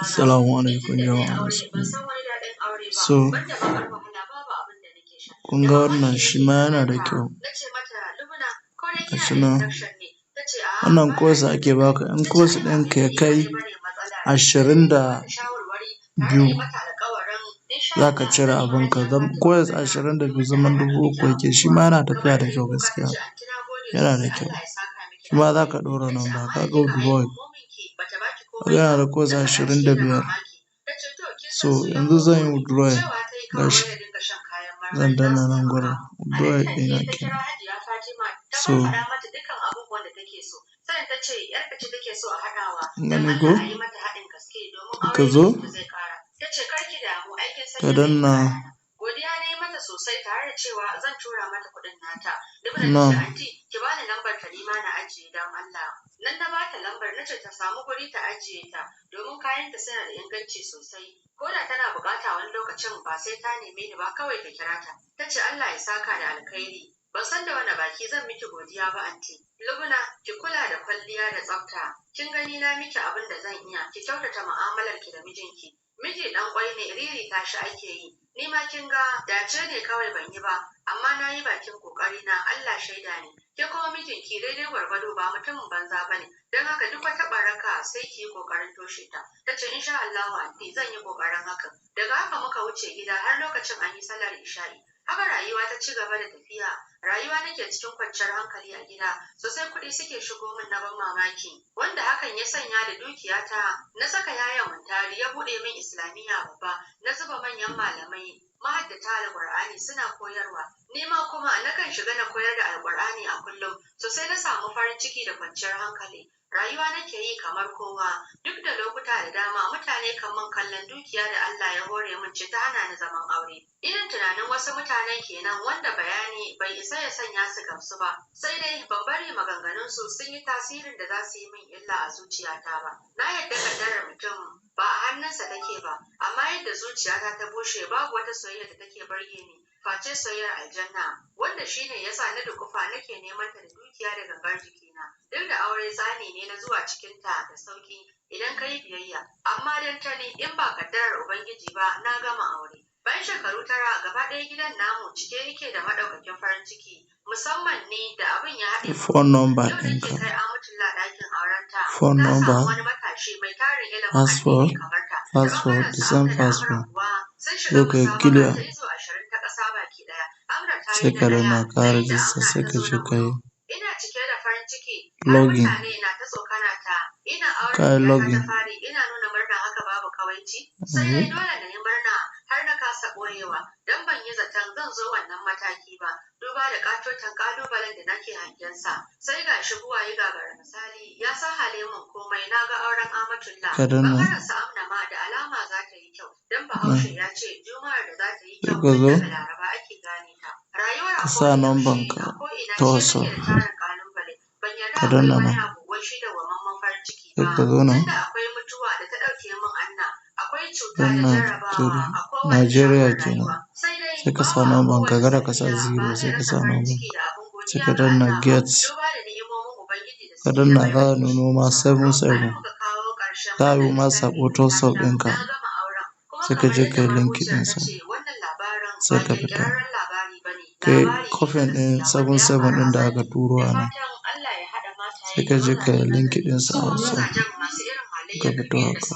Assalamu alaikum jama'a musulmi. So, kun ga wannan shi ma yana da kyau. Gashi nan, wannan course ake baka, in course ɗinka ya kai 22 za ka cire abunka. Course 22 zaman 3000 yake, shi ma yana tafiya da kyau gaskiya, yana da kyau. Shi ma za ka ɗora number, ka ga withdrawal. Yana da course 25. So, yanzu zan yi withdrawal, gashi. Zan danna nan gurin, withdrawal ɗina kenan. So, kun gani ko? Ka zo, ka danna nan. Phone number ɗinka, phone number, passport, the same passport. Sai ka yi clear, sai ka danna ka register, sai ka je ka yi login. Ka yi login. Ka danna. Sai ka zo, ka sa number ka ta WhatsApp. Ka danna nan. Sai ka zo nan. Danna Nigeria kenan. Sai ka sa number ka, kada ka sa 0, sai ka sa number. Sai ka danna get. Ka danna za a nuno ma 77. Za a yi ma saƙo ta WhatsApp ɗinka. Sai ka je ka yi link ɗinsa. Sai ka fita. Ka yi copying ɗin 77 ɗin da aka turo a nan. Sai ka je ka yi link ɗinsa a WhatsApp. Ka fito haka.